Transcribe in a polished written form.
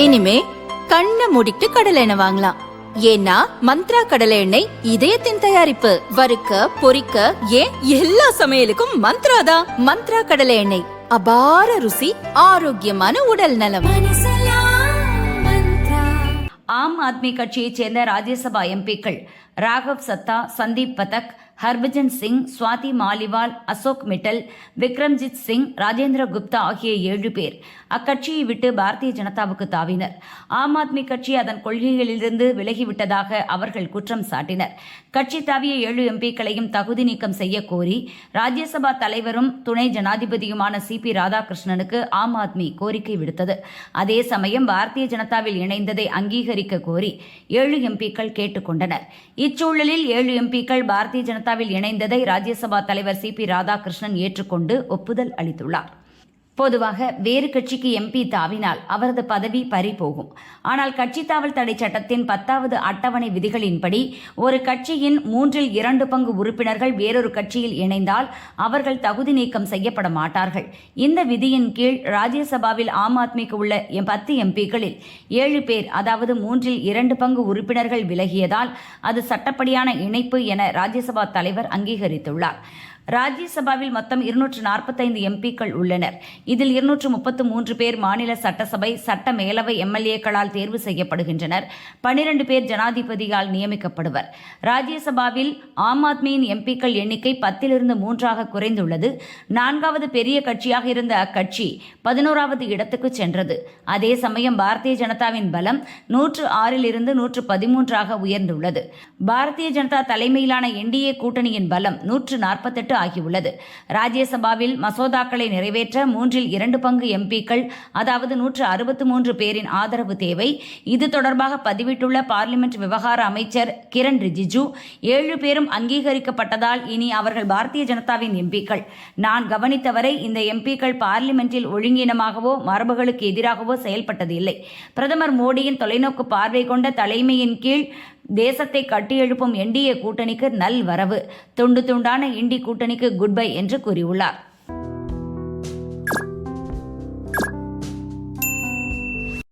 இனிமே கண்ணை மூடிட்டு கடலை எண்ணெய் வாங்கலாம். ஏன்னா மந்த்ரா கடலை எண்ணெய் இதயத்தின் தயாரிப்பு. வறுக்க பொரிக்க ஏன் எல்லா சமையலுக்கும் மந்த்ரா தான். மந்த்ரா கடலை எண்ணெய், அபார ருசி, ஆரோக்கியமான உடல் நலம். ஆம் ஆத்மி கட்சியைச் சேர்ந்த ராஜ்யசபா எம்பிக்கள் ராகவ் சத்தா, சந்தீப் பதக், ஹர்பஜன் சிங், சுவாதி மாலிவால், அசோக் மிட்டல், விக்ரம்ஜித் சிங், ராஜேந்திர குப்தா ஆகிய 7 பேர் அக்கட்சியை விட்டு பாரதிய ஜனதாவுக்கு தாவினர். ஆம் ஆத்மி கட்சி அதன் கொள்கைகளிலிருந்து விலகிவிட்டதாக அவர்கள் குற்றம் சாட்டினர். கட்சி தாவிய 7 எம்பிக்களையும் தகுதி நீக்கம் செய்ய கோரி ராஜ்யசபா தலைவரும் துணை ஜனாதிபதியுமான CP ராதாகிருஷ்ணனுக்கு ஆம் ஆத்மி கோரிக்கை விடுத்தது. அதே சமயம் பாரதிய ஜனதாவில் இணைந்ததை அங்கீகரிக்க கோரி 7 எம்பிக்கள் கேட்டுக்கொண்டனர். இச்சூழலில் 7 எம்பிக்கள் பாரதிய ஜனதாவில் இணைந்ததை ராஜ்யசபா தலைவர் CP ராதாகிருஷ்ணன் ஏற்றுக்கொண்டு ஒப்புதல் அளித்துள்ளார். பொதுவாக வேறு கட்சிக்கு MP தாவினால் அவரது பதவி பறிபோகும். ஆனால் கட்சி தாவல் தடை சட்டத்தின் 10வது அட்டவணை விதிகளின்படி ஒரு கட்சியின் 3/2 பங்கு உறுப்பினர்கள் வேறொரு கட்சியில் இணைந்தால் அவர்கள் தகுதி நீக்கம் செய்யப்பட மாட்டார்கள். இந்த விதியின் கீழ் ராஜ்யசபாவில் ஆம் ஆத்மிக்கு உள்ள 10 எம்பிக்களில் 7 பேர், அதாவது 3/2 பங்கு உறுப்பினர்கள் விலகியதால் அது சட்டப்படியான இணைப்பு என ராஜ்யசபா தலைவர் அங்கீகரித்துள்ளார். ராஜ்யசபாவில் மொத்தம் 245 எம்பிக்கள் உள்ளனர். இதில் 233 பேர் மாநில சட்டசபை, சட்ட மேலவை MLAக்களால் தேர்வு செய்யப்படுகின்றனர். 12 பேர் ஜனாதிபதியால் நியமிக்கப்படுவர். ராஜ்யசபாவில் ஆம் ஆத்மியின் எம்பிக்கள் எண்ணிக்கை 10லிருந்து 3ஆக குறைந்துள்ளது. 4வது பெரிய கட்சியாக இருந்த அக்கட்சி 11வது இடத்துக்கு சென்றது. அதே சமயம் பாரதிய ஜனதாவின் பலம் 106லிருந்து 113ஆக உயர்ந்துள்ளது. பாரதிய ஜனதா தலைமையிலான NDA கூட்டணியின் பலம் 148 ஆகியுள்ளது. ராஜ்யசபாவில் மசோதாக்களை நிறைவேற்ற 3/2 பங்கு எம்பிக்கள், அதாவது 163 பேரின் ஆதரவு தேவை. இது தொடர்பாக பதிவிட்டுள்ள பார்லிமெண்ட் விவகார அமைச்சர் கிரண் ரிஜிஜு, 7 பேரும் அங்கீகரிக்கப்பட்டதால் இனி அவர்கள் பாரதிய ஜனதாவின் எம்பிக்கள். நான் கவனித்தவரை இந்த எம்பிக்கள் பார்லிமெண்டில் ஒழுங்கீனமாகவோ மரபுகளுக்கு எதிராகவோ செயல்பட்டது இல்லை. பிரதமர் மோடியின் தொலைநோக்கு பார்வை கொண்ட தலைமையின் கீழ் தேசத்தை கட்டியெழுப்பும் NDA கூட்டணிக்கு நல் வரவு. துண்டு துண்டான இண்டி கூட்டணிக்கு குட் பை என்று கூறியுள்ளார்.